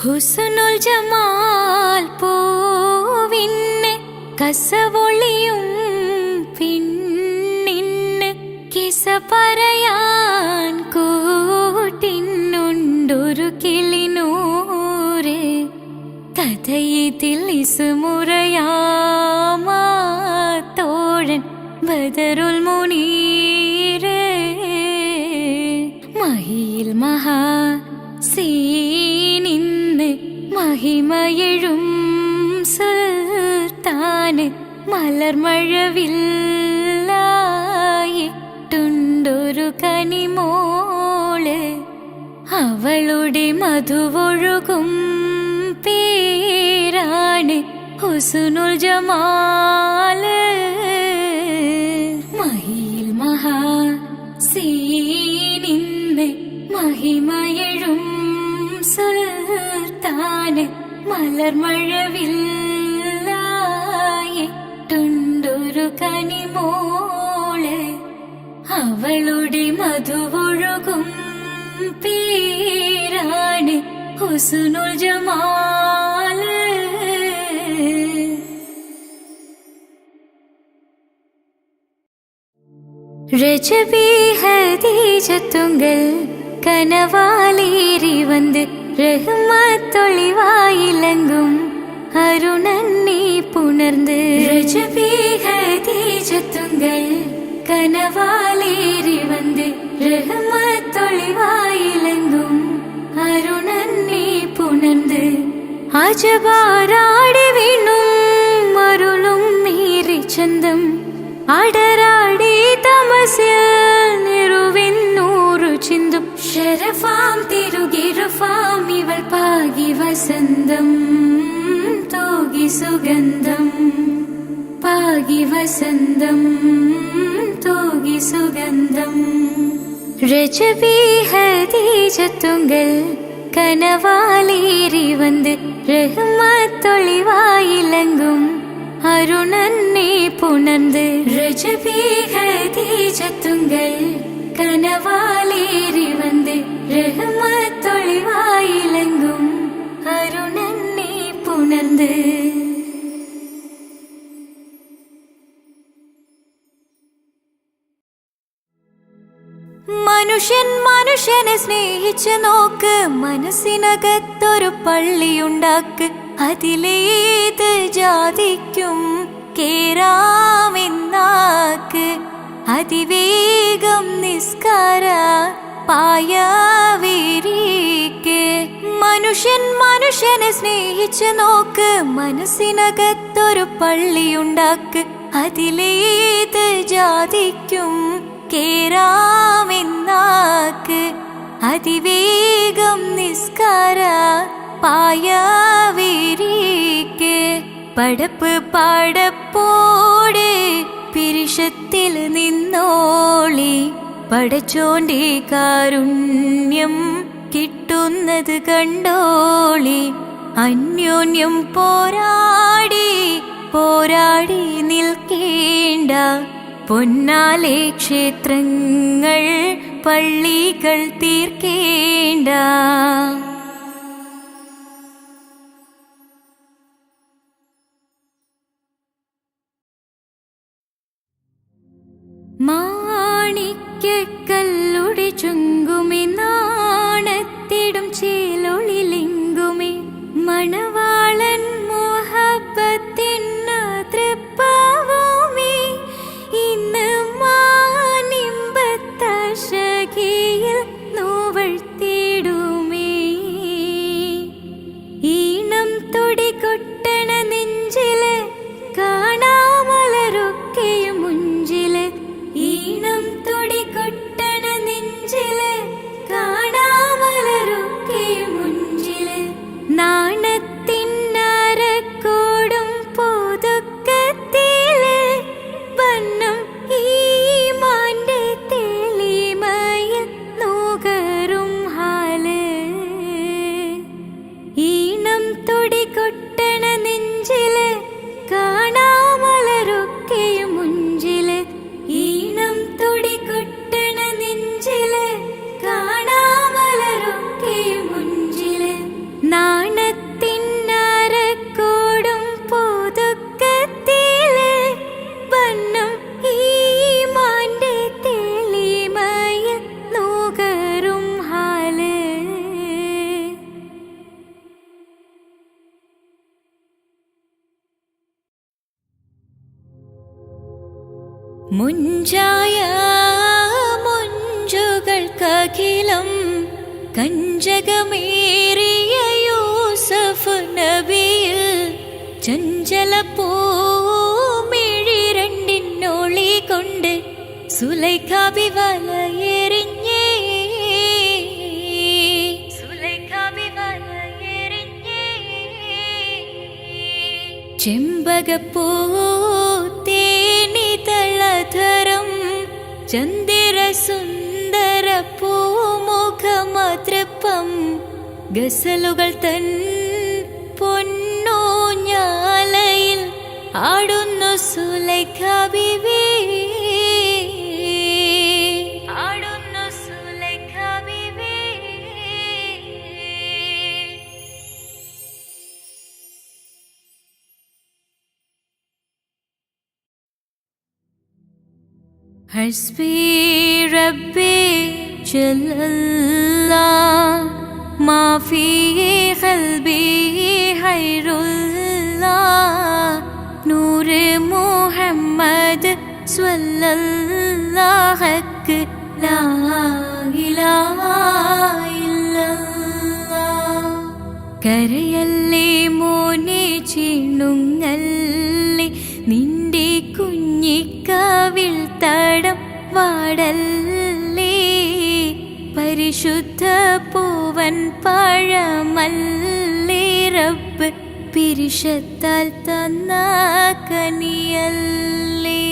ഹുസ്നുൽ Jamal പൂവിന് കസവൊളിയും പിന്നിന് കിസ പറയാൻ കൂട്ടിനുണ്ടൊരു കിളിനൂറ് കഥയിതിൽ ഇസുമുറയാമാത്തോഴൻ ബദറുൽ മുനീറ് മഹിയിൽ മഹാ സീനിന്ന് മഹിമയെഴും സുൽത്താന് മലർമഴവില്ലായിട്ടുണ്ടൊരു കനിമോള് അവളുടെ മധുവൊഴുകും പേരാണ് ഹുസ്നുൽ ജമാല് മഹിയിൽ മഹാ സീനിന്ന് മഹിമയെഴും സുൽത്താന് മലർമഴവില്ലായിട്ടുണ്ടൊരു കനിമോള് അവളുടെ മധുവൊഴുകും പേരാണ് ഹുസ്നുൽ ജമാല് രജബി ഹദീജത്തുങ്കൽ കനവാലേറി വന്ന് റഹ്മത്തൊളിവായിലങ്കും അരുണന്നെ പുണർന്ന് രജബി ഹദീജത്തുങ്കൽ കനവാലേറി വന്ന് റഹ്മത്തൊളിവായിലങ്കും അരുണന്നെ പുണർന്ന് അജബാരാടി വീണും അരുളും മീറി ചന്തം അടരാ മനസ്സിൽ നിറുവിന്നൂറു ചിന്തും ശരഫാം തിരുകിറുഫാം ഇവൾ പാകി വസന്തം തൂകി സുഗന്ധം പാകി വസന്തം തൂകി സുഗന്ധം രജബി ഹദീജത്തുങ്കൽ കനവാലേറി വന്ന് റഹ്മത്തൊളിവായിലങ്കും അരുണന്നെ പുണർന്ന് രജബി ഹദീജത്തുങ്കൽ കനവാലേറി വന്ന് റഹ്മത്തൊളിവായിലങ്കും അരുണന്നെ പുണർന്ന് മനുഷ്യനെ സ്നേഹിച്ച് നോക്ക്, മനസ്സിനകത്തൊരു പള്ളിയുണ്ടാക്ക്, അതിലേത് ജാതിക്കും കേറാമെന്നാക്ക്, അതിവേഗം നിസ്കാര പായവിരിക്ക്. മനുഷ്യനെ സ്നേഹിച്ച് നോക്ക്, മനസ്സിനകത്തൊരു പള്ളിയുണ്ടാക്ക്, അതിലേത് ജാതിക്കും കേറാമെന്നാക്ക്, അതിവേഗം നിസ്കാര പായവിരിക്ക്. പടപ്പ് പാടപ്പോടെ പിരിശത്തിൽ നിന്നോളി, പടച്ചോന്റെ കാരുണ്യം കിട്ടുന്നത് കണ്ടോളി. അന്യോന്യം പോരാടി നിൽക്കേണ്ട, പൊന്നാലെ ക്ഷേത്രങ്ങൾ പള്ളികൾ തീർക്കേണ്ട. മാണിക്യക്കല്ലുടെ ചുങ്കുമേ, നാണത്തിടും ചേലൊളിലിങ്കുമേ, മണവാളൻ മോഹബത്തിന്ന തൃപ്പാവുമേ, ഇന്ന് മാനിമ്പത്തശകിയിൽ നോവഴ്ത്തിടുമേ. ഈണം തുടികൊട്ടണ നെഞ്ചില് കാണാമലരൊക്കെയും മുഞ്ചില്, ഈണം തുടികൊട്ടണ നെഞ്ചില് കാണാമലരൊക്കെയും മുഞ്ചില്. നാണത്തിന്നരക്കോടും പോതുക്കത്തില് വന്നം ഈമാന്റെ തെളിമയിൽ നുകരും ഹാല്. ഈണം തുടികൊട്ടണ നെഞ്ചില് കാണാമലരൊക്കെയും മുഞ്ചില്, ഈണം തുടികൊട്ടണ നെഞ്ചില് കാണാമലരൊക്കെയും മുഞ്ചില്. നാണത്തിന്നരക്കോടും പോതുക്കത്തില് വന്നം ഈമാന്റെ തെളിമയിൽ നുകരും ഹാല്. മുഞ്ചായ മുഞ്ചുകൾക്കഖിലം കഞ്ചകമേറിയ യൂസഫ് നബിയിൽ, ചഞ്ചല പൂമിഴി രണ്ടിനൊളി കൊണ്ട് സുലൈഖ ബി വലയെറിഞ്ഞേ, സുലൈഖ ബി വലയെറിഞ്ഞേ. ചെമ്പകപ്പൂ തേനിതളധരം ചന്ദിര സുന്ദര പൂമുഖമതൃപ്പം, ഗസലുകൾ തൻ പൊന്നൂഞ്ഞാലയിൽ ആടുന്നു സുലൈഖ ബീവി, ആടുന്നു സുലൈഖ ബീവി. ഹസ്ബി റബ്ബി ജല്ലല്ലാഹ് മാ ഫീ ഖൽബി ഖൈറുല്ലാഹ്, നൂറ് മുഹമ്മദ് സ്വല്ലല്ലാഹ് ലാ ഇലാഹ ഇല്ലല്ലാഹ്. കരയല്ലേ മോനെ ചിണുങ്ങല്ലേ, നിന്റെ കുഞ്ഞിക്കാവിൽ തടം വാ വിശുദ്ധ പൂവൻ പഴമല്ലേ റബ്ബ് പിരിശത്താൽ തന്ന കനിയല്ലേ.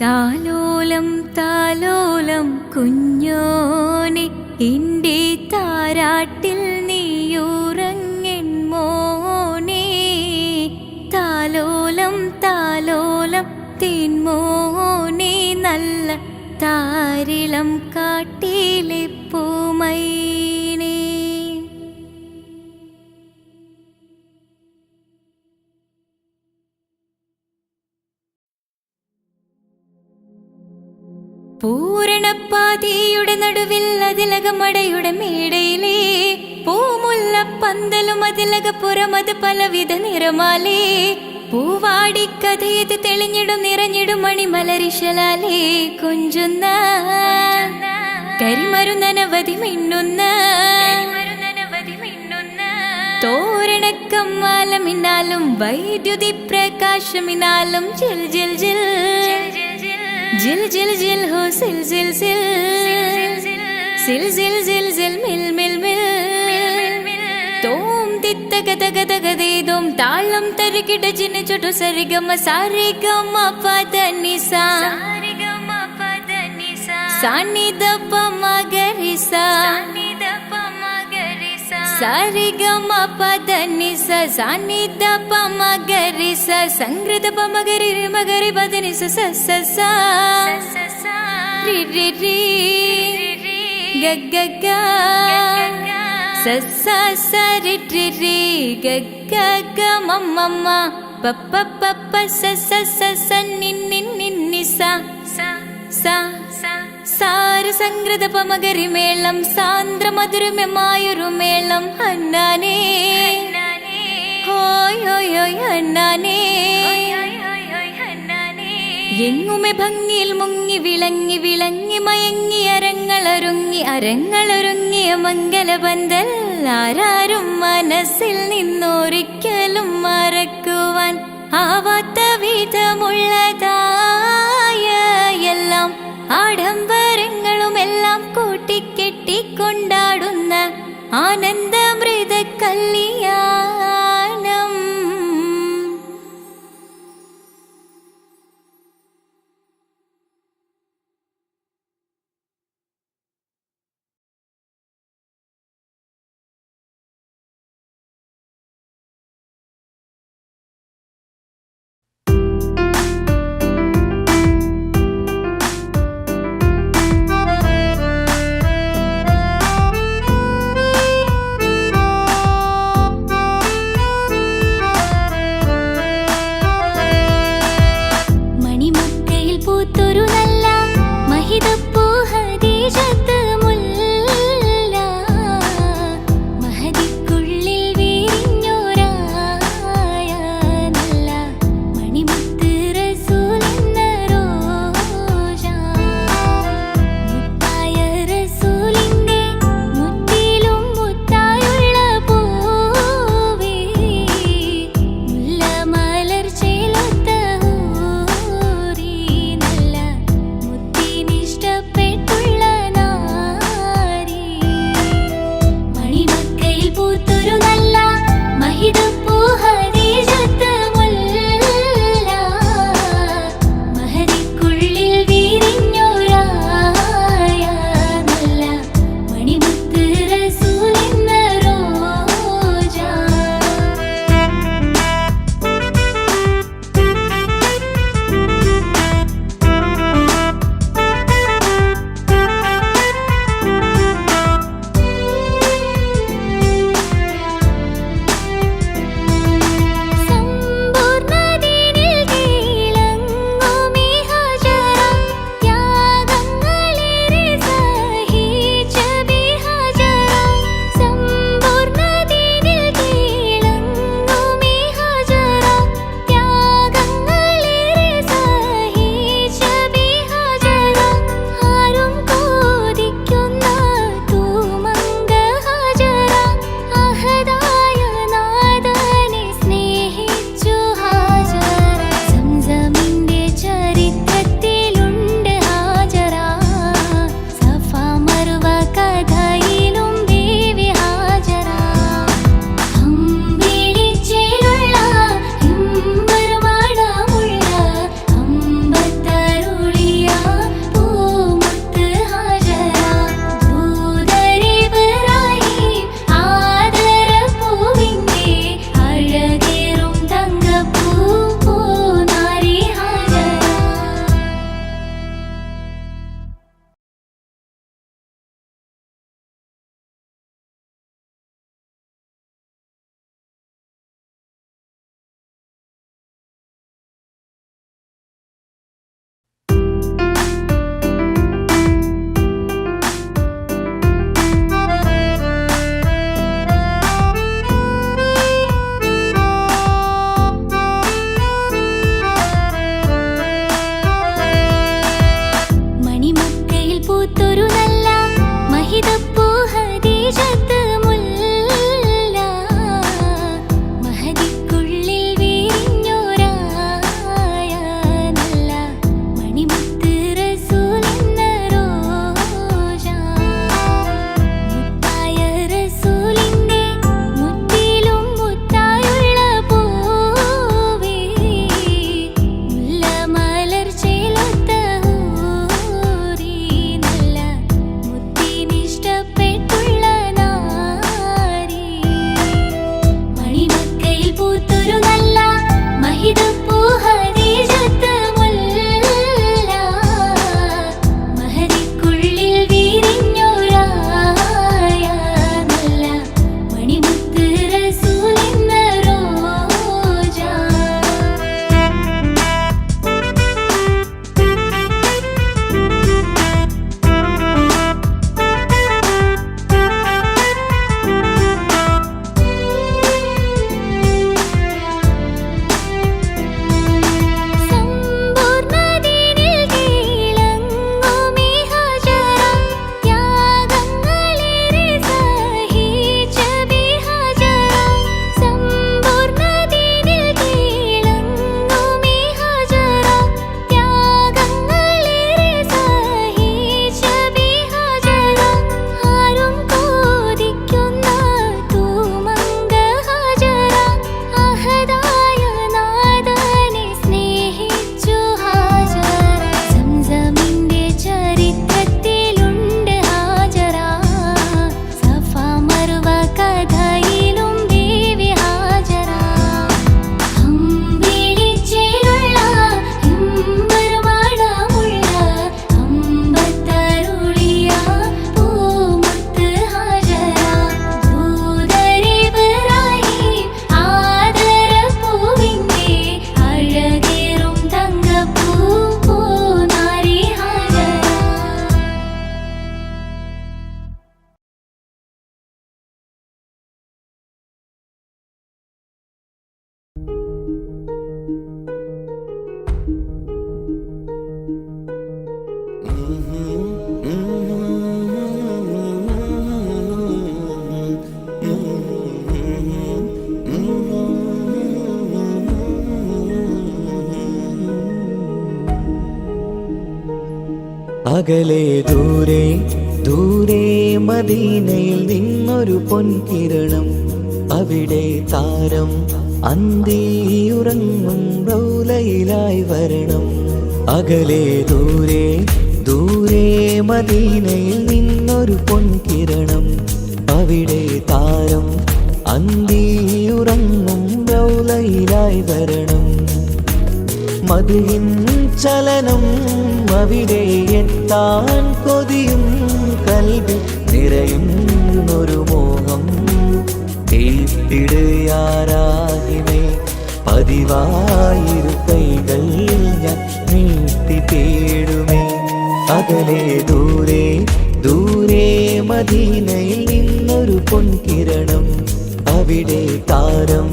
താലോലം താലോലം കുഞ്ഞോനെ എൻ്റെ താരാട്ടിൽ നീയുറങ്ങൻ മോനെ. താലോലം താലോലം തേൻമോനെ നല്ല താരിളം കാട്ടിലെ പൂമൈനേ. പൂരണപ്പാതിയുടെ നടുവിൽ അതിലകമടയുടെ മേടയിലേ പൂമുല്ല പന്തലും അതിലകപ്പുറമത് പലവിധ നിറമാലേ. പൂവാടിക്കഥയത് തെളിഞ്ഞിടും നിറഞ്ഞിടും മണിമലരിശലാലേ കൊഞ്ചുന്ന കരിമരുന്നനവധി മിന്നുന്ന തോരണക്കമ്മാലമിനാലും വൈദ്യുതി പ്രകാശമിനാലും ജിൽ ജിൽ ജിൽ ജിൽ ജിൽ ജിൽ ഹോ സിൽ സിൽ സിൽ സിൽ സിൽ സിൽ സിൽ മിൽ മിൽ മിൽ തോം തിത്തഗതഗതഗതേദോം താളം തരികിട ജിന ചുട്ടു സരിഗമ സാരിഗമ പദനിസ സാനിദപ മഗരിസ സാരിഗമ പദനിസ സാനിദപ മഗരിസ സംഗൃതപ മഗരി മഗരി പദനിസ സ സ സ രി രി രി ഗ ഗ ഗ സ സ സ രി രി രി ഗ ഗ ഗ മ മ മ പ പ പ പ സ സ സ സ നി നി നി നി സ സ സാര സംഗൃത പമഗരി മേളം സാന്ദ്ര മധുരമമായൊരു മേളം ഹന്നാനേ ഹോയ് ഹോയ് ഹോയ് ഹന്നാനേ. എങ്ങുമെ ഭംഗിയിൽ മുങ്ങി വിളങ്ങി വിളങ്ങി മയങ്ങി അരങ്ങളൊരുങ്ങി അരങ്ങളൊരുങ്ങിയ മംഗലപന്തൽ ആരാരും മനസ്സിൽ നിന്നൊരിക്കലും മറക്കുവാൻ ആവാത്ത വിധമുള്ളതായ എല്ലാം ആഡംബരങ്ങളുമെല്ലാം കൂട്ടിക്കെട്ടിക്കൊണ്ടാടുന്ന ആനന്ദമൃത കല്യാണം. പൂത്തൊരു നല്ല മഹിതപ്പൂ ഹദീജത്ത് മുല്ല മഹദിക്കുള്ളിൽ വീഞ്ഞോരായ നല്ല മണിമുത്ത് റസൂൽ എന്ന റോജ മുത്തായ റസൂലിന്റെ മുത്തിലും മുത്തായുള്ള പൂവേ മുല്ല മലർ ചേലൊത്ത ഹൂറി നല്ല മുത്തിനിഷ്ടപ്പെട്ടുള്ള നാരി മണിമക്കയിൽ പൂത്തൊരു നല്ല മഹിതപ്പൂ ഹദീജത്ത് മുല്ല മഹദിക്കുള്ളിൽ വീരിഞ്ഞോരായ നല്ല മണിമുത്ത് റസൂൽ എന്ന റോജ സമ്പൂർണ്ണദീനിൽ കീഴടങ്ങുമീ ഹജറ ത്യാഗങ്ങളേറെ സഹിച്ച ബിഹജറ സമ്പൂർണ്ണദീനിൽ കീഴടങ്ങുമീ ഹജറ ത്യാഗങ്ങളേറെ സഹിച്ച ബിഹജറ ആരും കൊതിക്കുന്ന തൂമങ്ക ഹജറ അഹദായ നാദനെ സ്നേഹിച്ചു ഹാജറ സംസമിന്റെ ചരിത്രത്തിലുണ്ട് ഹാജറ സഫ മർവ കഥയിലും ദേവി ഹാജറ അമ്പിളിച്ചേലുള്ള ഇമ്പർമണമുള്ള അമ്പത്തരുളിയ പൂമുത്ത് ഹാജറ ദൂതരിബ്രാഹിം ആദരപ്പൂവിന്റെ അഴകേറും തങ്കപ്പൂ പൂനാരി ഹാജറ അകലെ ദൂരെ ദൂരെ മദീനയിൽ നിന്നൊരു പൊൻകിരണം അവിടെ താരം അന്തിയുറങ്ങും റൗലയിലായി വരണം അകലെ ദൂരെ ദൂരെ മദീനയിൽ നിന്നൊരു പൊൻകിരണം അവിടെ താരം അന്തിയുറങ്ങും റൗലയിലായി വരണം മദിഹിൻ ചലനം അവിടെ എത്താൻ കൊതിയും കൽവിൽ നിറയുന്നൊരു മോഹം തീർത്തിടുയാരാഹിമേ പതിവായിരു കൈകൾ ഞാൻ നീട്ടി തേടുമേ അകലെ ദൂരെ ദൂരെ മദീനയിൽ നിന്നൊരു പൊൻകിരണം അവിടെ താരം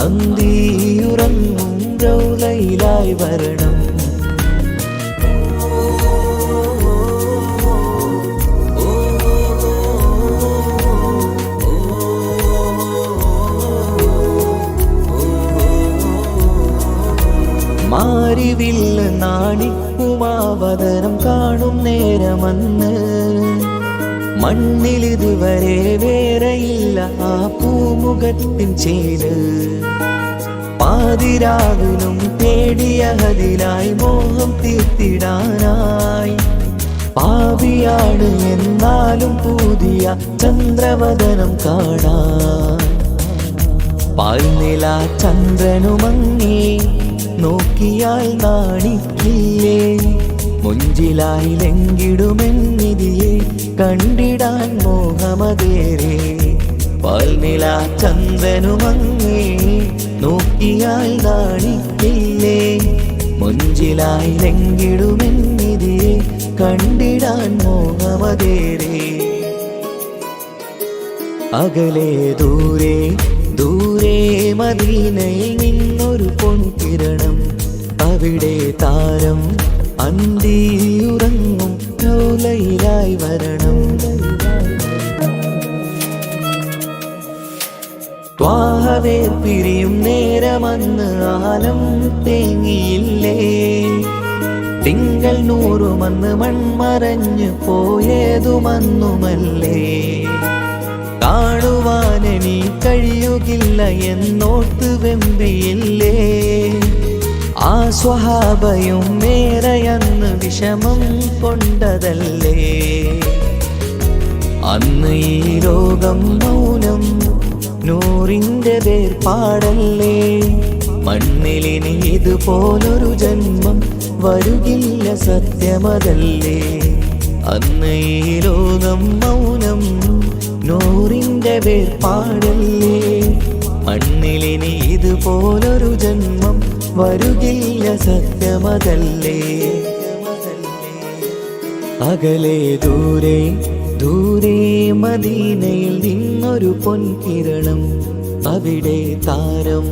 അന്തിയുറങ്ങും റൗലയിലായി വരണം മാരിവില്ല നാണിക്കുമാവതരം കാണും നേരമന്ന് മണ്ണിലിതുവരെ വേറെയില്ല ആ പൂമുഖത്തിൻ ചേര് പാതിരാവിലും തേടിയ ഹദിലായി മോഹം തീർത്തിടാനായി പാവിയാണ് എന്നാലും പുതിയ ചന്ദ്രവദനം കാണാൻ പാൽനില ചന്ദ്രനുമങ്ങി നോക്കിയാൽ നാണിക്കില്ലേ മുഞ്ചിലായി ലംഘിടുമെന്നിതിയെ കണ്ടിടാൻ മോഹമതേറെ പാൽനില ചന്ദ്രനുമങ്ങി നോക്കിയാൽ നാണിക്കില്ലേ മുഞ്ചിലായി ലംഘിടുമെന്നിതിയെ കണ്ടിടാൻ മോഹമതേറെ അകലെ ദൂരെ ദൂരെ മദീനയിൽ നിന്നൊരു പൊൻകിരണം അവിടെ താരം അന്തിയുറങ്ങും റൗലയിലായി പിരിയും നേരമന്ന് ആലം തേങ്ങിയില്ലേ. തിങ്കൾ നൂറുമന്ന് മൺമറഞ്ഞു പോയതുമന്നുമല്ലേ. കാണുവാനെനി കഴിയുകില്ല എന്നോർത്ത് വെമ്പിയില്ലേ. ആ സ്വഹാബയും മേറയന്ന് വിഷമം കൊണ്ടതല്ലേ. അന്ന് ഈ ലോകം മൗനം നൂറിൻ്റെ വേർപാടല്ലേ. മണ്ണിലിനി ഇതുപോലൊരു ജന്മം വരുകില്ല സത്യമതല്ലേ. അന്ന് ഈ ലോകം മൗനം നൂറിൻ്റെ വേർപാടല്ലേ. മണ്ണിലിനി ഇതുപോലൊരു ജന്മം വരുകില്ല സത്യമതല്ലേ. അകലെ ദൂരെ ദൂരെ മദീനയിൽ നിന്നൊരു പൊൻകിരണം. അവിടെ താരം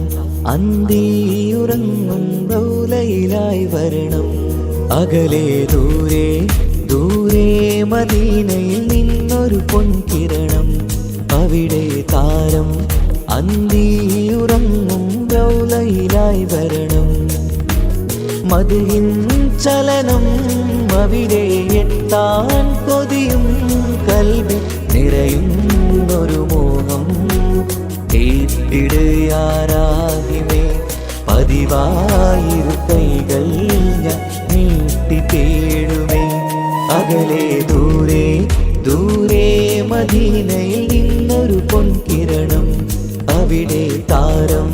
അന്തിയുറങ്ങും റൗലയിലായി വരണം. അകലെ ദൂരെ ദൂരെ മദീനയിൽ നിന്നൊരു പൊൻകിരണം. അവിടെ താരം അന്തിയുറങ്ങും റൗലയിലായി വരണം. മദിഹിൻ ചലനം അവിടെ എത്താൻ കൊതിയും കൽബിൽ നിറയുന്നൊരു മോഹം. കേട്ടിടുയാരാഹിമേ പതിവായിരു കൈകൾ ഞാൻ നീട്ടി തേടുമേ. അകലെ ദൂരെ ദൂരെ മദീനയിൽ നിന്നൊരു പൊൻകിരണം. അവിടെ താരം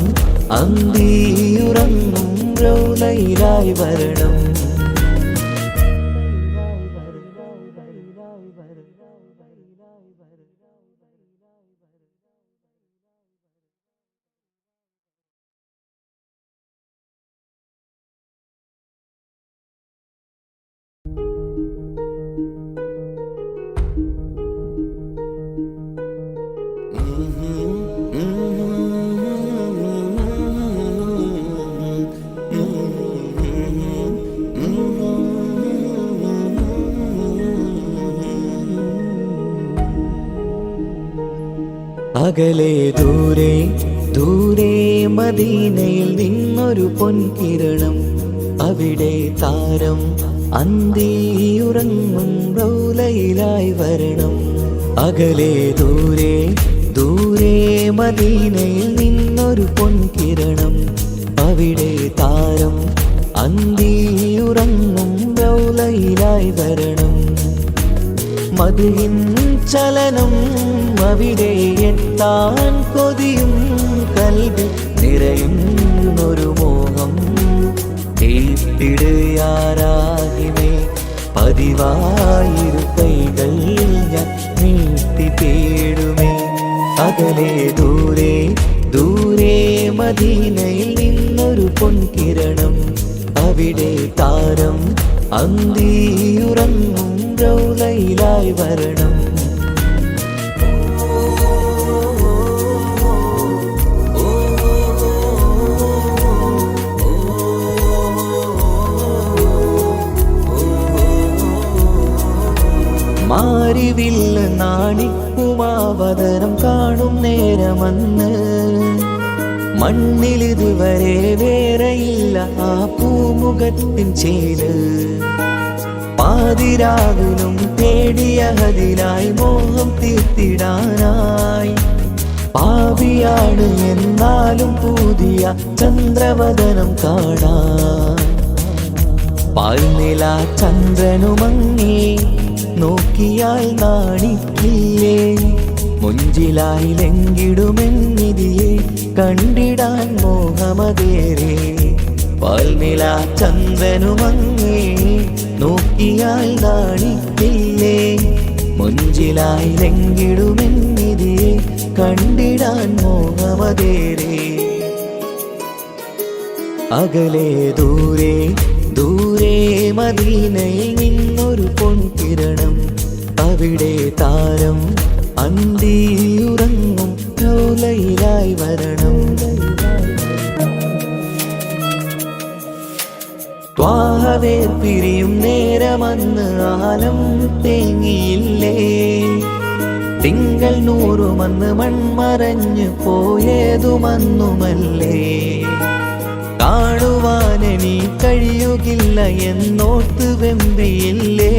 അന്തിയുറങ്ങും റൗലയിലായി വരണം. അകലെ ദൂരെ ദൂരെ മദീനയിൽ നിന്നൊരു പൊൻകിരണം. അവിടെ താരം അന്തിയുറങ്ങും റൗലയിലായി വരണം. അകലെ ദൂരെ ദൂരെ മദീനയിൽ നിന്നൊരു പൊൻകിരണം. അവിടെ താരം അന്തിയുറങ്ങും റൗലയിലായി വരണം. മദിഹിൻ ചലനം അവിടെ എത്താൻ കൊതിയും കൽബിൽ നിറയുന്നൊരു മോഹം. കേട്ടിടുയാരാഹിമേ പതിവായിരു കൈകൾ ഞാൻ നീട്ടി തേടുമേ. അകലെ ദൂരെ ദൂരെ മദീനയിൽ നിന്നൊരു പൊൻകിരണം. അവിടെ താരം അന്തിയുറങ്ങും റൗലയിലായി വരണം. മാരിവില്ല് നാണിക്കുമാവതരം കാണും നേരമന്ന്. മണ്ണിലിതുവരെ വേറെയില്ല ആ പൂമുഖത്തിൻ ചേര്. പാതിരാവിലും തേടിയ ഹദിലായി മോഹം തീർത്തിടാനായി. പാപിയാണ് എന്നാലും പുതിയ ചന്ദ്രവദനം കാണാൻ. പാൽനില ചന്ദ്രനുമങ്ങി നോക്കിയാൽ നാണിക്കില്ലേ. മുഞ്ചിലായി ലംഘിടുമെന്നിതിയെ കണ്ടിടാൻ മോഹമതേറെ. പാൽനില ചന്ദ്രനുമങ്ങി നോക്കിയാൽ നാണിക്കില്ലേ. മുഞ്ചിലായി ലംഘിടുമെന്നിതിയെ കണ്ടിടാൻ മോഹമതേറെ. അകലെ ദൂരെ ദൂരെ മദീനയിൽ നിന്നൊരു പൊൻകിരണം. അവിടെ താരം അന്തിയുറങ്ങും റൗലയിലായി വരണം. ത്വാഹവേർ പിരിയും നേരമന്ന് ആലം തേങ്ങിയില്ലേ. തിങ്കൾ നൂറുമന്ന് മൺമറഞ്ഞു പോയതുമന്നുമല്ലേ. കാണുവാനെനി കഴിയുകില്ല എന്നോർത്ത് വെമ്പിയില്ലേ.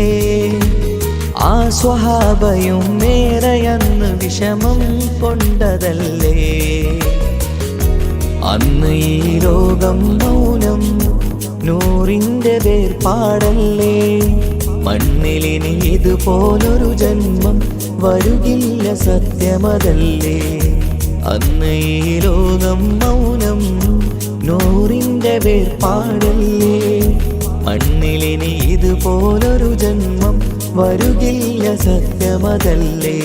ആ സ്വഹാബയും മേറയന്ന് വിഷമം കൊണ്ടതല്ലേ. അന്ന് ഈ ലോകം മൗനം, നൂറിൻ്റെ വേർപാടല്ലേ. മണ്ണിലിനി ഇതുപോലൊരു ജന്മം വരുകില്ല സത്യമതല്ലേ. അന്ന് ഈ ലോകം മൗനം, നൂറിൻ്റെ വേർപാടല്ലേ. മണ്ണിലിനി ഇതുപോലൊരു ജന്മം വരുകില്ല സത്യമതല്ലേ.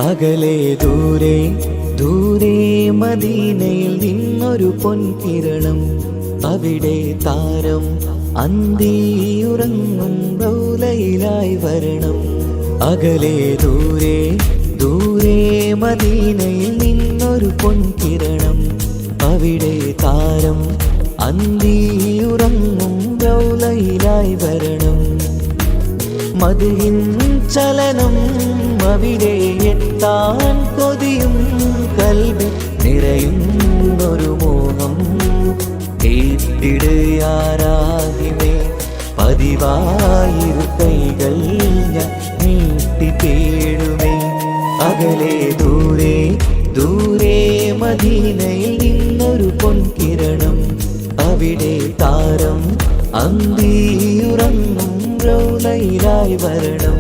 അകലെ ദൂരെ ദൂരെ മദീനയിൽ നിന്നൊരു പൊൻകിരണം. അവിടെ താരം അന്തിയുറങ്ങും റൗലയിലായി വരണം. അകലെ ദൂരെ ദൂരെ മദീനയിൽ നിന്നൊരു പൊൻകിരണം. അവിടെ താരം അന്തിയുറങ്ങും റൗലയിലായി വരണം. മദിഹിൻ ചലനം അവിടെ എത്താൻ കൊതിയും കൽബിൽ നിറയുന്നൊരു മോഹം. ഏറ്റിടുയാരാകിമേ പതിവായിരു കൈകൾ ഞാൻ നീട്ടി തേടുമേ. അകലെ ദൂരെ ദൂരെ മദീനയിൽ നിന്നൊരു പൊൻകിരണം. അവിടെ താരം അന്തിയുറങ്ങും റൗലയിലായി വരണം.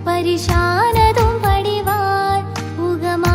പരിശാനതും പടിവാർ ഉഗമാ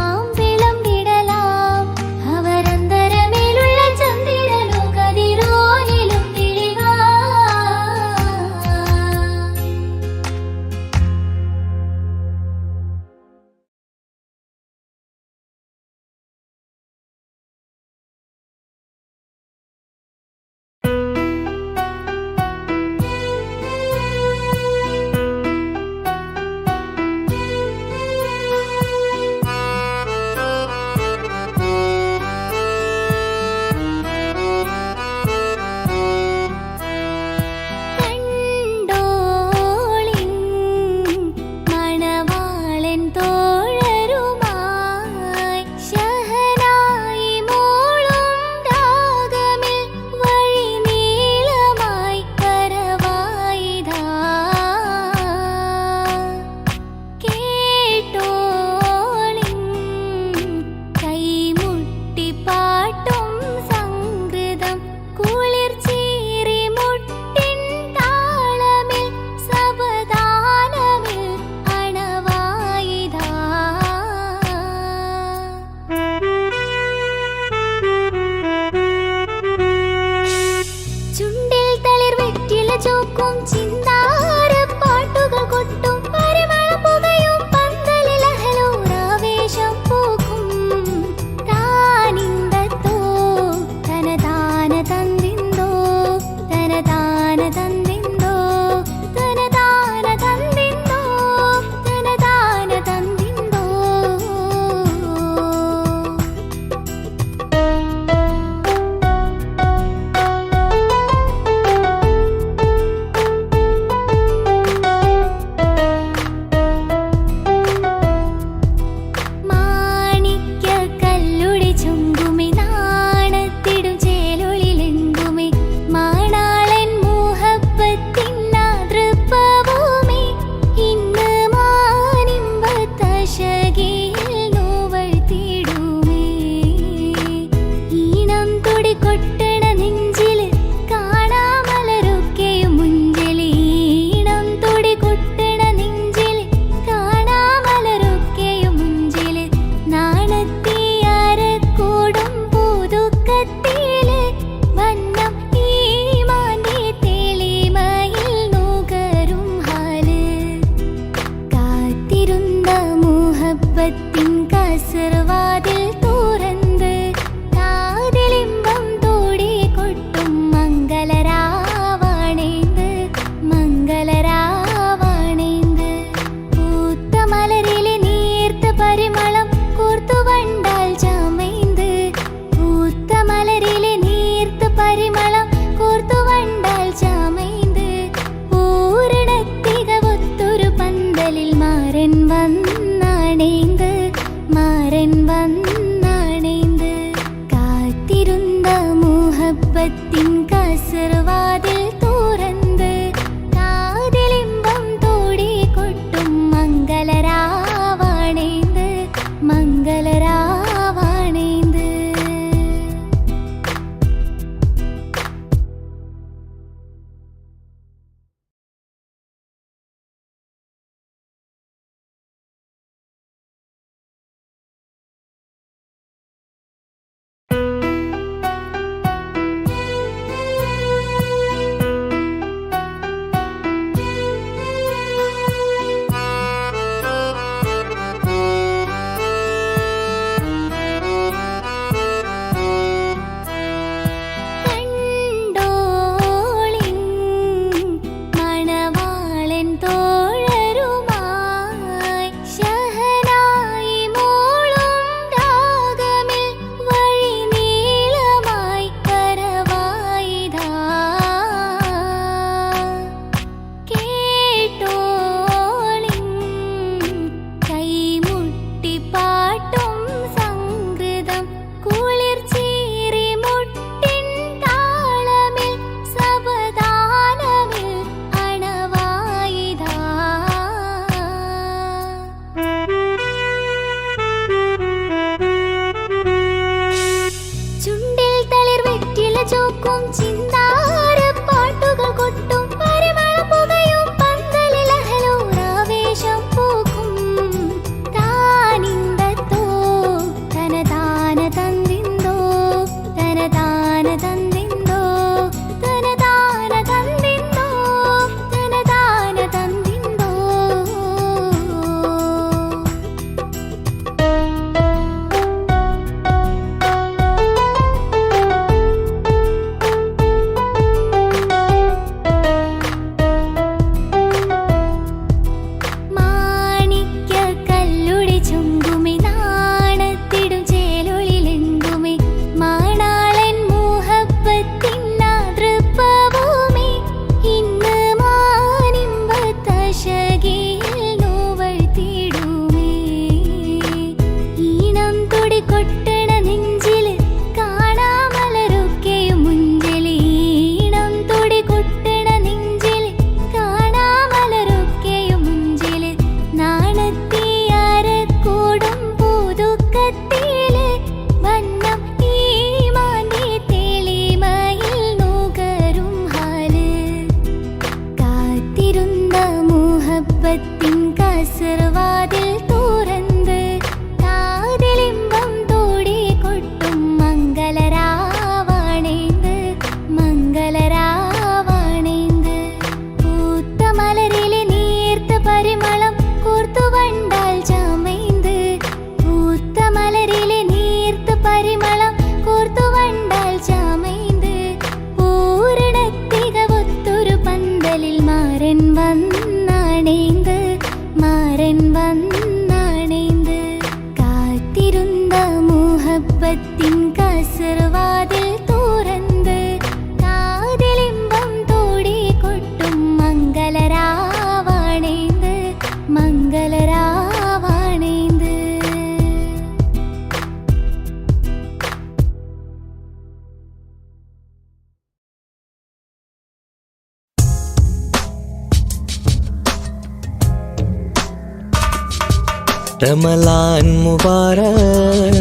റമളാൻ മുബാരക്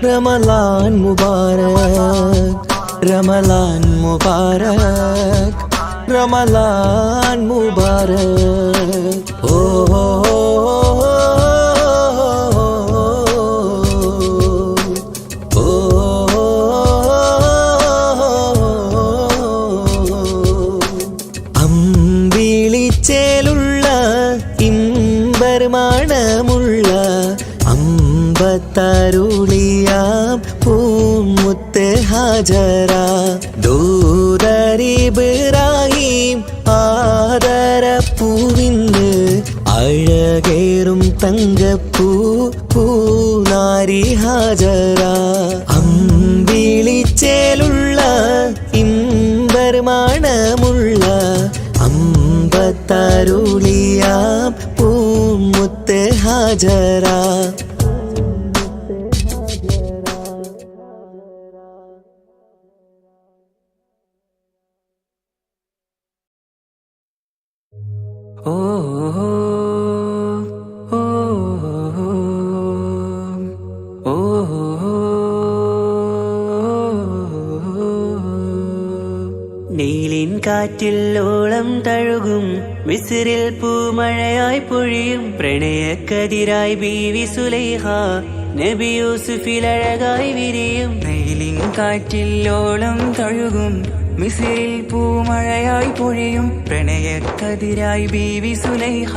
റമളാൻ മുബാരക് റമളാൻ മുബാരക് റമളാൻ മുബാരക് ഓ അമ്പിളിച്ചേലുള്ള ഇമ്പർമാണമുള്ള അമ്പത്തരുളിയാം പൂമുത്ത് ഹാജറ ദൂതരിബ്രാഹിം ആദരപ്പൂവിന്ന് അഴകേറും തങ്കപ്പൂ പൂനാരി ഹാജറ അമ്പിളിച്ചേലുള്ള ഇമ്പർമാണമുള്ള അമ്പത്തരുളിയാം പൂമുത്ത് ഹാജറ ഓ ഓ ഓ നീലിൻ കാറ്റിൽ ഓളം തഴുകും മിസ്രിൽ പൂമഴയായി പൊഴിയും പ്രണയക്കതിരായി ബീവി സുലൈഹ നബി യൂസുഫിൽ അഴകായി വിരിയും നീലിൻ കാറ്റിൽ ഓളം തഴുകും മിസ്രിൽ പൂമഴയായി പൊഴിയും പ്രണയക്കതിരായി ബീവി സുലൈഹ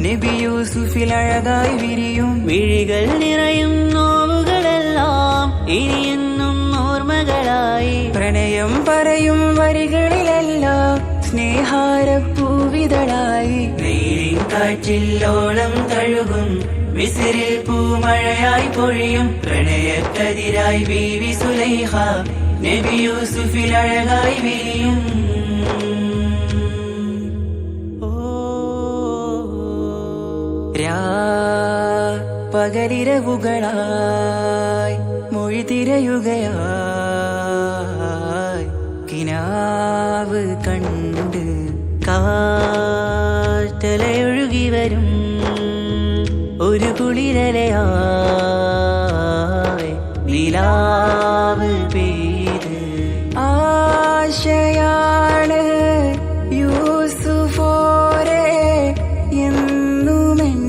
നബി യൂസുഫിൽ അഴകായി വിരിയും വിഴികൾ നിറയും നോവുകളെല്ലാം ഇനിയെന്നും ഓർമ്മകളായി പ്രണയം പറയും വരികളിലെല്ലാം സ്നേഹാരപ്പൂവിതളായി നീലിൻ കാറ്റില്ലോളം തഴുകും മിസ്രിൽ പൂമഴയായി പൊഴിയും പ്രണയക്കതിരായി ബീവി സുലൈഹ നബി യൂസുഫിൽ അഴകായി വിരിയും പകലിരവുകളായി മൊഴി തിരയുകയായി കിനാവ് കണ്ട് കാറ്റലയൊഴുകി വരും ഒരു കുളിരലയായി നിലാവ് പെയ്ത് ആശയാണ് യൂസുഫോരെ എന്നുമെൻ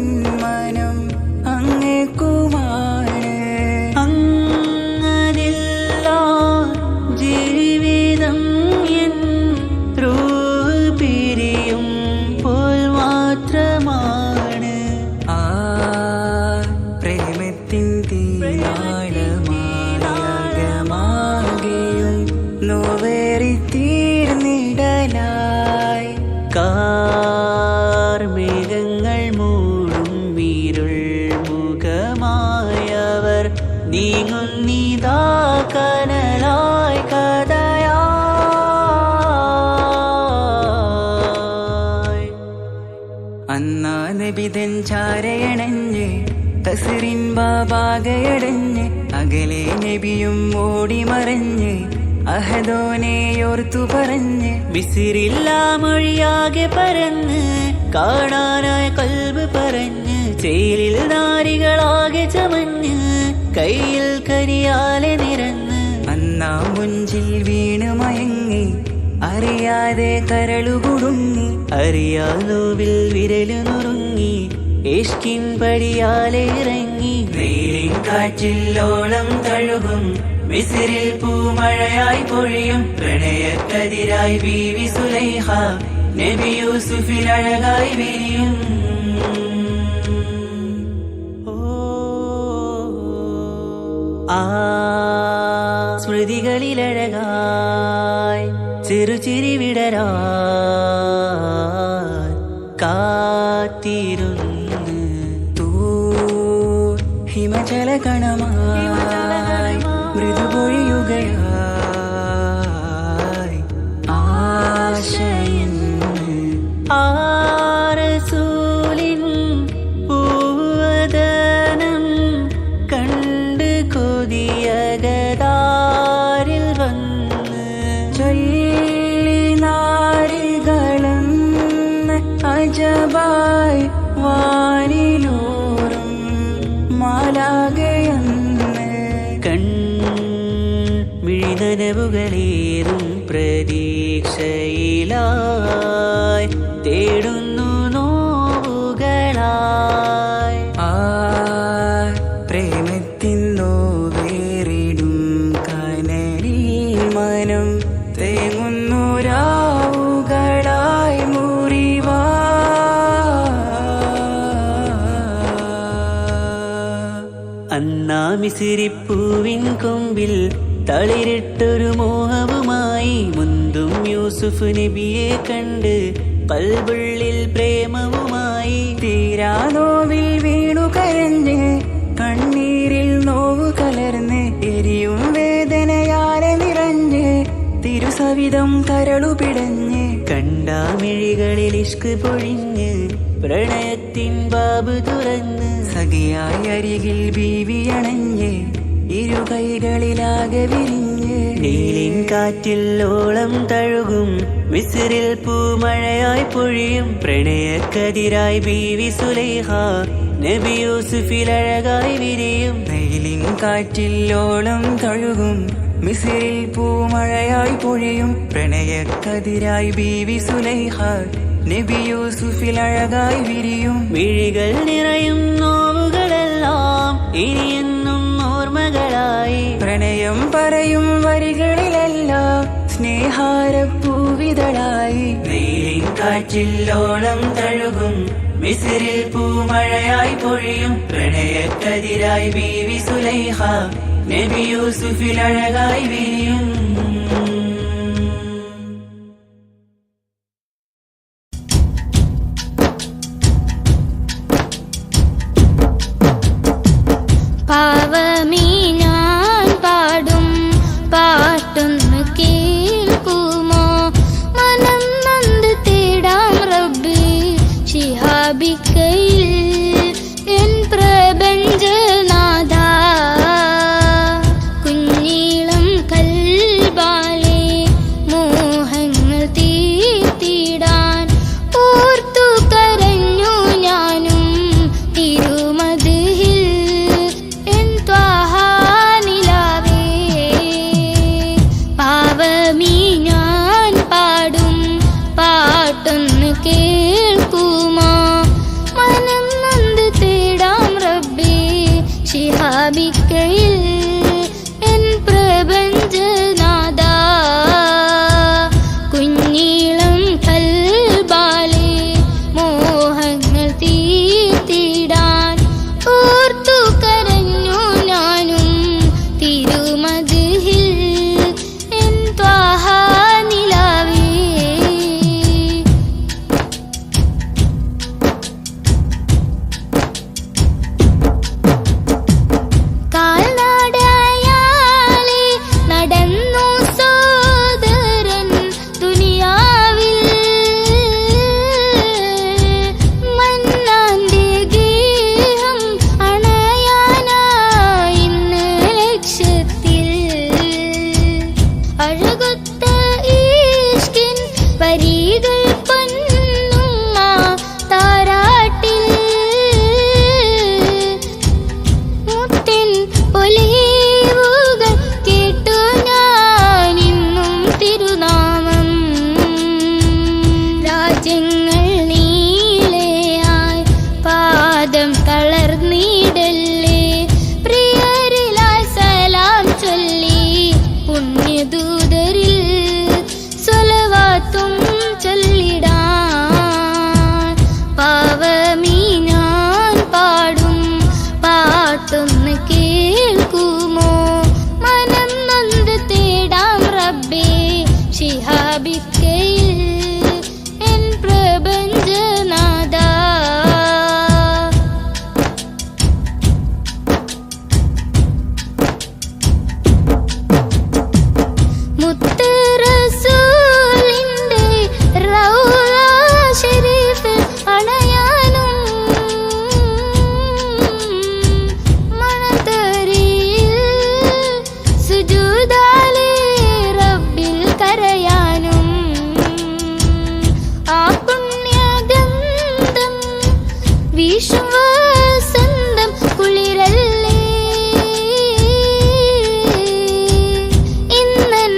മനം അങ്ങേക്കുമാണ് അങ്ങനില്ല ജീവിതം എൻ റൂഹ് പിരിയും പോൽ മാത്രമാണ് ആ പ്രേമത്തിൻ തീരാളമാകെയും നോവേറി തീർന്നിടലായി കാർമേഘങ്ങൾ മൂടും വീരുൾ മുഖമായവർ നീങ്ങുന്നിതാ കനലായി കഥയായി അന്നാ നബിതൻ ചാരയണഞ്ഞ് തസ്റിൻ ബാബാകയടഞ്ഞ് അകലെ നബിയും ഓടിമറഞ്ഞ് അഹദോനെയോർത്തു പറഞ്ഞ് മിസ്രില്ലാ മൊഴിയാകെ പരന്ന് കാണാനായി കൽബ് പറഞ്ഞ് ചേലിൽ നാരികളാകെ ചമഞ്ഞ് കയ്യിൽ കരിയാലെ നിറഞ്ഞ് അന്നാ മുഞ്ചിൽ വീണ് മയങ്ങി അറിയാതെ കരളുകുടുങ്ങി അറിയാലോവിൽ വിരലു നുറുങ്ങി ഇഷ്കിൻ പടിയാലെ ഇറങ്ങി നീലിൻ കാറ്റില്ലോളം തഴുകും മിസ്രിൽ പൂമഴയായി പൊഴിയും പ്രണയക്കതിരായി ബീവി സുലൈഹ നബി യൂസുഫിൽ അഴകായി വിരിയും ആ സ്മൃതികളിലഴകായി ചെറുചിരി വിടരാൻ കാത്തിരുന്ന് ഹിമജല കണമായി മൃദുപൊഴിയുകയായി ആശയൻ ആരസൂലിൻ പൂവദനം കണ്ട് കൊതിയകതാരിൽ വന്ന് ചൊല്ലി നാരികളെന്ന് അജബായി വാനിലൂറും മക്കളേറും പ്രതീക്ഷയിലായി തേടുന്നു നോവുകളായി. ആ പ്രേമത്തിൻ നോവേറിടും കനലിൽ മനം തേങ്ങുന്നു രാവുകളായി മുറിവാ. അന്നാ മിസിരിപ്പൂവിൻ കൊമ്പിൽ തളിരിട്ടൊരു മോഹവുമായി മുന്തും യൂസുഫ് നബിയെ കണ്ട് കൽബുള്ളിൽ പ്രേമവുമായി. തീരാനോവിൽ വീണു കരഞ്ഞ് കണ്ണീരിൽ നോവു കലർന്ന് എരിയും വേദനയാലെ നിറഞ്ഞ് തിരുസവിധം കരളു പിടഞ്ഞ് കണ്ടാമിഴികളിൽ ഇഷ്ക് പൊഴിഞ്ഞ് പ്രണയത്തിൻ ബാബ് തുറന്ന് സഖിയായി അരികിൽ ബീവിയണഞ്ഞ് ഇരു കൈകളിലാകെ വിരിഞ്ഞ് നീലിൻ കാറ്റിൽ ഓളം തഴുകും മിസ്രിൽ പൂമഴയായി പൊഴിയും പ്രണയക്കതിരായി ബീവി സുലൈഹ നബി യൂസുഫിലഴകായി വിരിയും. നീലിൻ കാറ്റിൽ ഓളം തഴുകും മിസ്രിൽ പൂമഴയായി പൊഴിയും പ്രണയക്കതിരായി ബീവി സുലൈഹ നബി യൂസുഫിലഴകായി വിരിയും. മിഴികൾ നിറയും നോവുകളെല്ലാം ഇനിയെന്നും ഓർമ്മകളായി. പ്രണയം പറയും വരികളിലെല്ലാം സ്നേഹാരപ്പൂവിതളായി. നീലിൻ കാറ്റില്ലോളം തഴുകും മിസ്രിൽ പൂമഴയായി പൊഴിയും പ്രണയക്കതിരായി ബീവി സുലൈഹ നബി യൂസുഫിലഴകായി വിരിയും. പാവമീ ഞാൻ പാടും പാട്ടൊന്ന് കേൾക്കുമോ? മനം നൊന്ത് തേടാം റബ്ബി ശിഹാബിക്കയിൽ എൻ പ്രപഞ്ചനാഥ. കുഞ്ഞീളം കൽബാലെ മോഹങ്ങൾ തീർത്തിടാൻ ഓർത്തു കരഞ്ഞു ഞാനും തിരുമദിഹിൽ എൻ ത്വാഹാനിലാവേ. പാവമീ ഞാൻ പാടും പാട്ടൊന്ന് കേൾക്കുമോ? മനം നൊന്ത് തേടാം റബ്ബി ശിഹാബിക്കയിൽ എൻ പ്രപഞ്ചനാഥ. കുഞ്ഞീളം കൽബാലെ മോഹങ്ങൾ തീർത്തിടാൻ ഓർത്തു കരഞ്ഞു ഞാനും തിരുമദിഹിൽ എൻ ത്വാഹാനിലാവേ. കാൽനടയാലെ നടന്നു സോദരൻ ദുനിയാവിൽ. മന്നാന്റെ ഗേഹം അണയാനായി ഇന്ന് ലക്ഷ്യത്തിൽ. അഴകൊത്ത ഈഷ്കിൻ വരികൾ പൊന്നുമ്മ താരാട്ടിൽ. മുത്തിൻ പൊലിവുകൾ കേട്ടു ഞാൻ ഇന്നും തിരുനാമം. രാജ്യങ്ങൾ നീളയായി പാദം തളർന്നിടല്ലേ. പ്രിയരിലായി സലാം ചൊല്ലി പുണ്യദൂതരിൽ സ്വലവാത്തും ചൊല്ലിടാൻ. പാവമീ ഞാൻ പാടും പാട്ടൊന്ന് കേൾക്കുമോ? മനം നൊന്ത് തേടാം റബ്ബേ ശിഹാബിക്കയിൽ എൻ പ്രപഞ്ചനാഥ. മുത്ത് റസൂലിന്റെ റൗള ശരീഫിൽ അണയാനും മണത്തരിയിൽ സുജൂദാലെ റബ്ബിൽ കരയാനും. ആ പുണ്യഗന്ധം വീശും വസന്തം കുളിരല്ലേ. ഇന്നൻ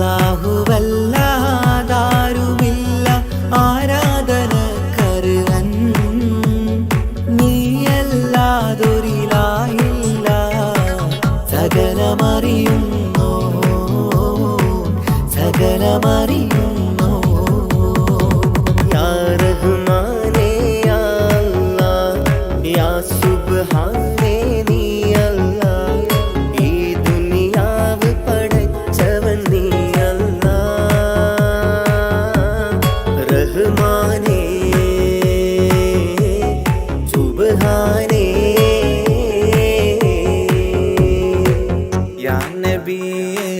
അല്ലാഹുവല്ലാതാരുമില്ല ആരാധനക്കർഹൻ, നീയല്ലാതൊരിലായില്ല സകലമറിയുന്നു സകലമറിയുന്നു. യാ റഹ്മാനേ യാ അല്ലാഹ് യാ സുബ്ഹാനേ നീ അല്ലാഹ്, ഈ ദുനിയാവ് പടച്ചവൻ നീ അല്ലാഹ്. റഹ്മാനേ സുബ്ഹാനേ. യാ നബിയേ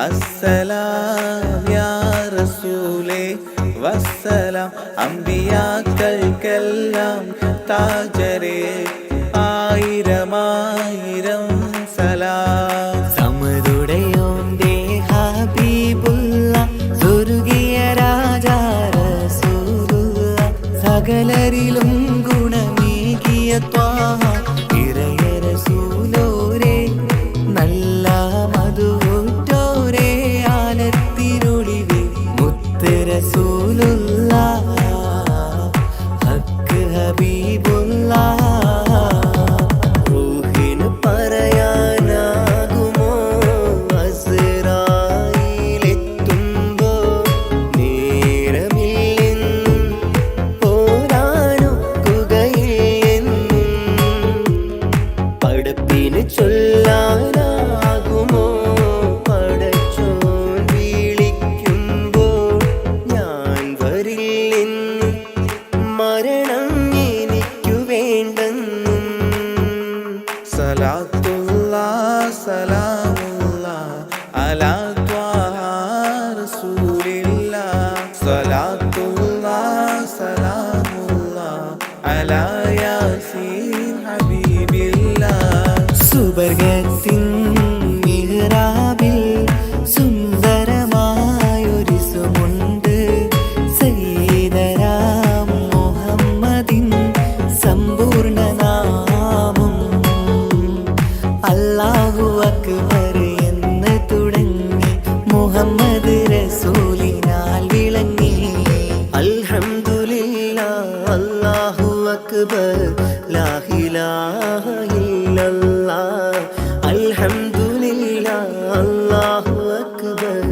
അസ്സലാം യാ റസൂലേ വസ്സലാം, അമ്പിയാക്കൾക്കെല്ലാം താജരേ ആയിരമായിരം സലാം. സമതുടയോന്റെ ഹബീബുള്ള സ്വർഗീയ രാജാ റസൂലുള്ള, സകലരിലും ഗുണമേകിയ ത്വാഹ ഇറയ റസൂലോരേ, നല്ല മധുറ്റോരേ ആലത്തിനൊളിവേ മുത്ത് റസൂലുള്ളാഹ് ഹക്ക് ഹബീബുള്ളാഹ്. റൂഹിന് പറയാനാകുമോ അസ്റായീലെത്തുമ്പോ, നേരമില്ലെന്നും പോരാനൊക്കുകയില്ലെന്നും പടപ്പിന് ചൊല്ലാനാകുമോ പടച്ചോൻ വിളിക്കുമ്പോൾ, ഞാൻ വരില്ലെന്ന് മരണം എനിക്കു വേണ്ടെന്നും. സലാത്തുല്ലാഹ് സലാമുല്ലാഹ് അലാ ത്വാഹ റസൂലില്ലാഹ്, സലാത്തുല്ലാഹ് സലാമുല്ലാഹ് അലാ യാസീൻ ഹബീബില്ലാഹ്. സുബർഗത്തിൻ മിഹ്റാബിൽ സുന്ദരമായൊരു സുമുണ്ട്, സയ്യിദനാ മുഹമ്മദിൻ സമ്പൂർണ്ണ നാമം. അല്ലാഹു അക്ബർ എന്ന് തുടങ്ങി മുഹമ്മദ് റസൂലിനാൽ വിളങ്ങി. അൽഹംദുലില്ലാഹ് അല്ലാഹു അക്ബർ ലാ ഇലാഹ ഇല്ലല്ലാഹ്, അൽഹംദുലില്ലാഹ് അല്ലാഹു അക്ബർ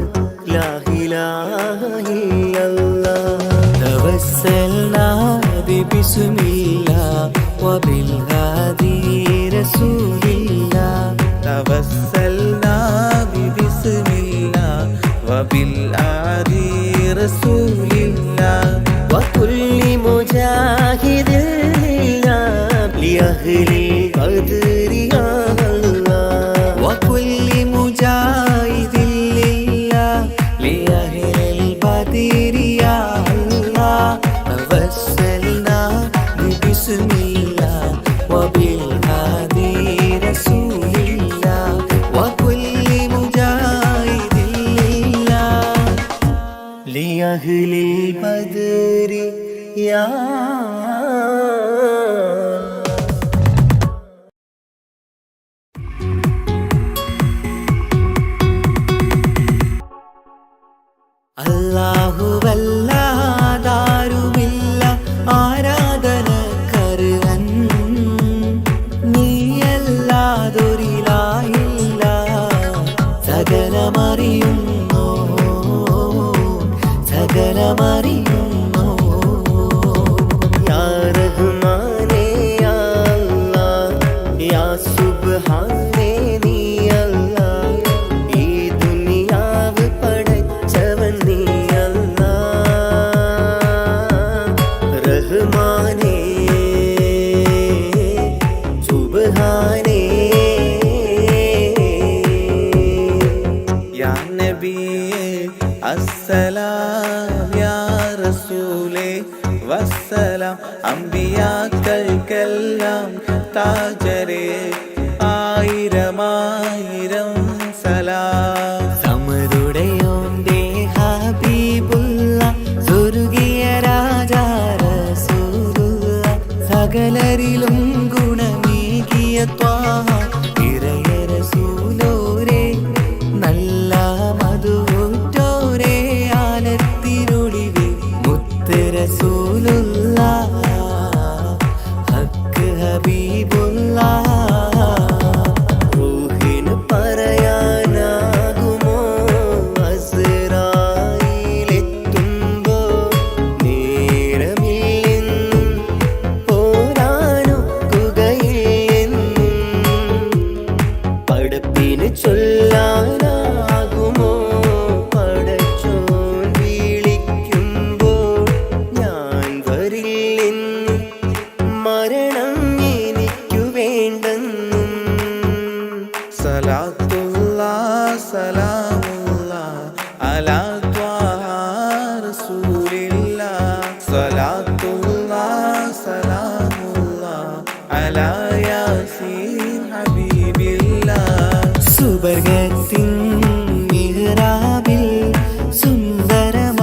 ലാ ഇലാഹ ഇല്ലല്ലാഹ്. തവസ്സൽനാ ബിസ്മില്ലാഹ് വബിൽ ഹാദി റസൂലില്ലാഹ്, തവസ്സൽനാ ബിസ്മില്ലാഹ് വബിൽ ഹാദി റസൂലില്ലാഹ്, വകുല്ലി മുജാഹിദിൻ ലില്ലാഹ് ലിഅഹ്ലി ഖദ്രി യാ അല്ലാഹ്, വകുല്ലി മുജാഹിദിൻ ലില്ലാഹ് ലിഅഹ്ലിൽ ബദ്രി യാ അല്ലാഹ്. തവസ്സൽനാ ബിസ്മില്ലാഹ് വബിൽ ഹാദി റസൂലില്ലാഹ്, വകുല്ലി മുജാഹിദിൻ ലില്ലാഹ് ലിഅഹ്ലിൽ ബദ്രി യാ. അല്ലാഹുവല്ലാതാരുമില്ല ആരാധനക്കർഹൻ, നീയല്ലാതൊരിലായില്ല സകലമറിയുന്നു സകലമറിയുന്നു. യാ റഹ്മാനേ യാ അല്ലാഹ് യാ സുബ്ഹാനേ നീ അല്ലാഹ്, ഈ ദുനിയാവ് പടച്ചവൻ നീ അല്ലാഹ്. റഹ്മാനേ സുബ്ഹാനേ. യാ നബിയേ അസ്സലാം യാ റസൂലേ വസ്സലാം, അമ്പിയാക്കൾക്കെല്ലാം താജരേ ആയിരമായിരം സലാം. സമതുടയോന്റെ ഹബീബുള്ള സ്വർഗീയ രാജാ റസൂലുള്ള, സകലരിലും ഗുണമേകിയ ത്വാഹ ഇറയ റസൂലോരേ, നല്ല മധുറ്റ സലാത്തുല്ലാഹ് സലാമുല്ലാഹ് അലാ ത്വാഹ റസൂലില്ലാഹ് സലാത്തുല്ലാഹ് സലാമുല്ലാഹ് അലാ യാസീൻ ഹബീബില്ലാഹ് സുബർഗത്തിൻ മിഹ്റാബിൽ സുന്ദരമായൊരു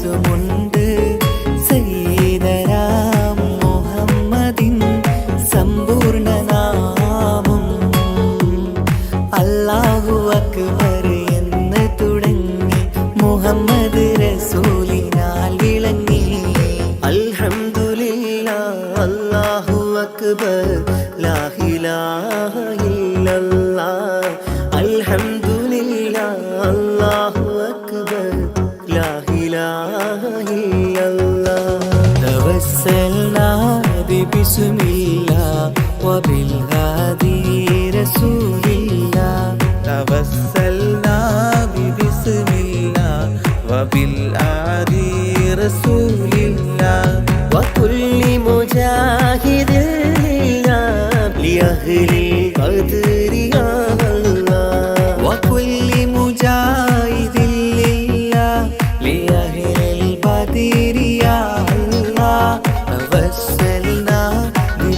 സുമുണ്ട് സയ്യിദനാ മുഹമ്മദിൻ സമ്പൂർണ്ണ നാമം അല്ലാഹു അക്ബർ എന്ന് തുടങ്ങി മുഹമ്മദ് റസൂലിനാൽ വിളങ്ങി അൽഹംദുലില്ലാഹ് അല്ലാഹു അക്ബർ ലാ ഇലാഹ ഇല്ലല്ലാഹ് അൽഹംദുലില്ലാഹ് അല്ലാഹു അക്ബർ ലാ ഇലാഹ ഇല്ലല്ലാഹ് തവസ്സൽനാ ബിസ്മില്ലാഹ് വബിൽ ഹാദി റസൂലില്ലാഹ് തവസ്സൽനാ ബിസ്മില്ലാഹ് വബിൽ ഹാദി റസൂലില്ലാഹ് വകുല്ലി മുജാഹിദിൻ ലിഅഹ്ലി ഖദ്രി യാ അല്ലാഹ് വകുല്ലി മുജാഹിദിൻ ലിഅഹ്ലിൽ ബദ്രി യാ അല്ലാഹ് തവസ്സൽനാ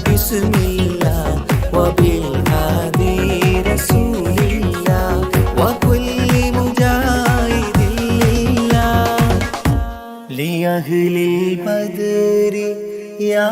ബിസ്മില്ലാഹ് വബിൽ ഹാദി റസൂലില്ലാഹ് വകുല്ലി മുജാഹിദിൻ ലിഅഹ്ലിൽ ബദ്രി യാ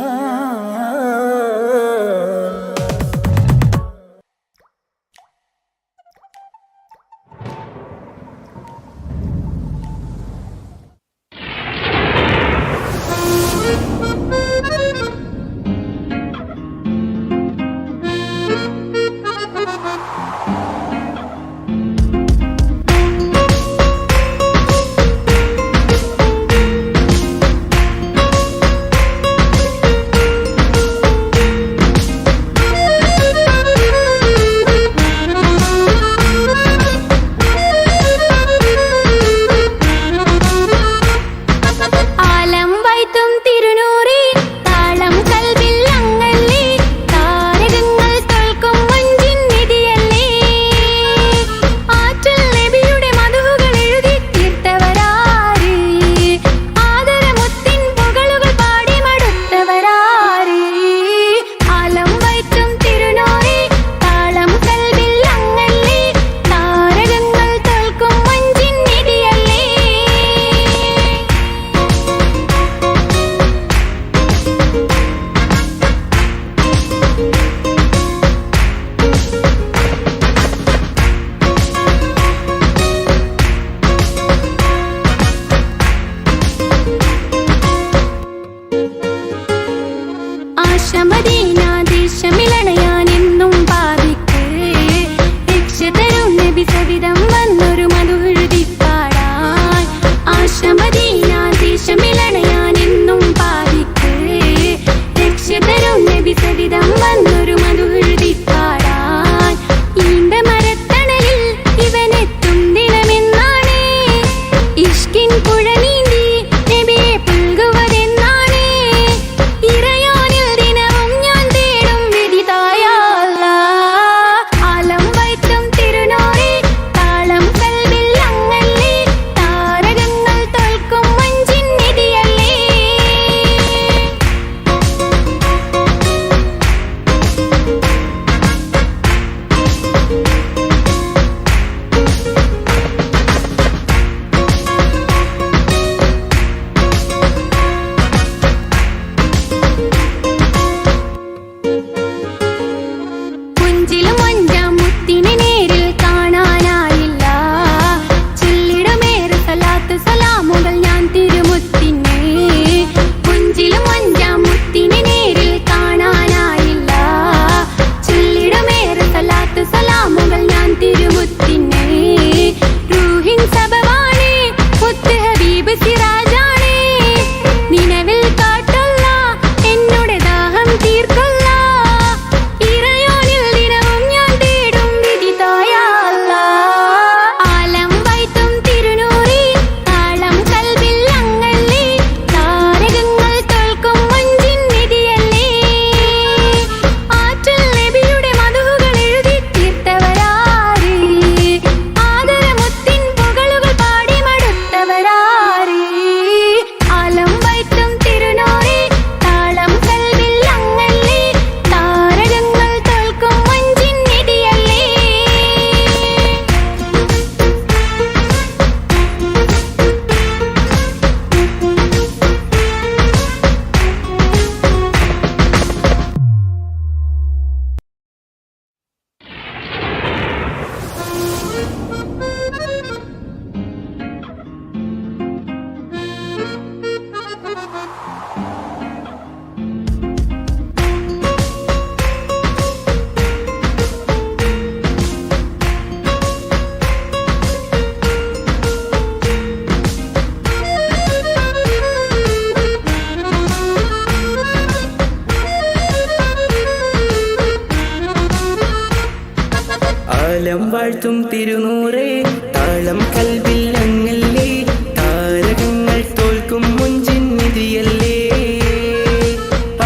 ആലം വാഴ്ത്തും തിരുനൂറേ താളം കൽവിൽ അങ്ങല്ലേ താരകങ്ങൾ തോൽക്കും മുഞ്ചിൻ നിധിയല്ലേ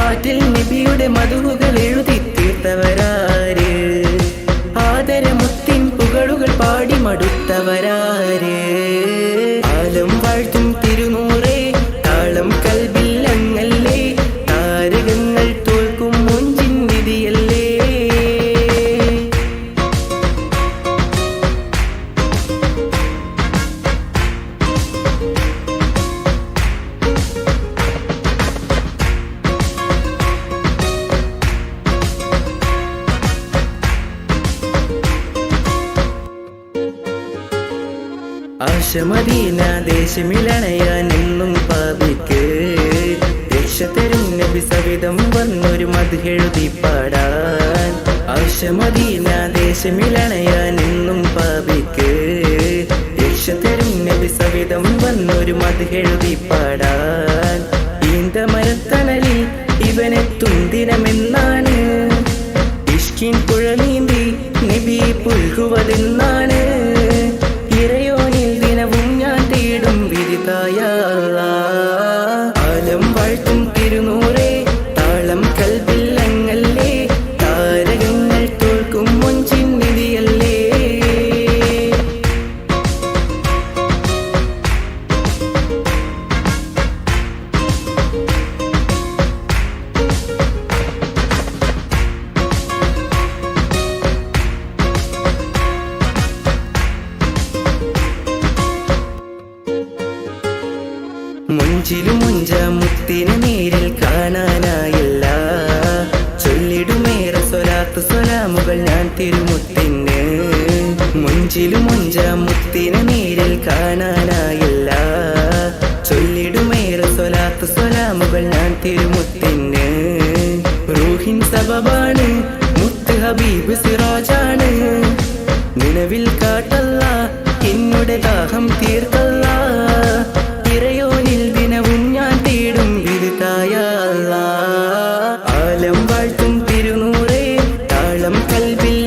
ആറ്റിൽ നബിയുടെ മധുവുകൾ എഴുതി തീർത്തവരാര് ആദരമുത്തിൻ പുകളുകൾ പാടി മടുത്തവരാര് ആലം വാഴ്ത്തും തിരുനൂറേ താളം കൽവിൽ അങ്ങല്ലേ താരകങ്ങൾ തോൽക്കും മുഞ്ചിൻ നിധിയല്ലേ ആശമദീന ദേശമിലണയാൻ എന്നും പാപിക്ക് രക്ഷ തരും നബി സവിധം വന്നൊരു മദ്ഹെഴുതി പാടാൻ ആശമദീന ദേശമിലണയാൻ എന്നും പാപിക്ക് രക്ഷ തരും നബി സവിധം വന്നൊരു മദ്ഹെഴുതി പാടാൻ ഈന്ത മരത്തണലിൽ ഇവനെത്തും ദിനമെന്നാണ് ഇഷ്കിൻ പുഴ നീന്തി നബി പുൽകുവതെന്നാണ് ഇറയോനിൽ ദിനവും ഞാൻ തേടും വിധിതായ ആലം വാഴ്ത്തും തിരുനൂറേ താളം കൽവിൽ അങ്ങല്ലേ താരകങ്ങൾ തോൽക്കും മുഞ്ചിൻ നിധിയല്ലേ മുഞ്ചിലും മുഞ്ച മുത്തിനെ നേരിൽ കാണാനായില്ല ചൊല്ലിടുമേറെ സ്വലാത്ത് സ്വലാമുകൾ ഞാൻ തിരുമുത്തിന് മുഞ്ചിലും മുഞ്ച മുത്തിനെ നേരിൽ കാണാനായില്ല ചൊല്ലിടുമേറെ സ്വലാത്ത് സ്വലാമുകൾ ഞാൻ തിരുമുത്തിന് റൂഹിൻ സബബാണ് മുത്ത് ഹബീബ് സിറാജാണ് നിലവിൽ കാട്ടല്ല എന്നുടെ ദാഹം തീർക്കല്ല ഇറയോനിൽ ദിനവും ഞാൻ തേടും വിധിതായ ആലം വാഴ്ത്തും തിരുനൂറേ താളം കൽവിൽ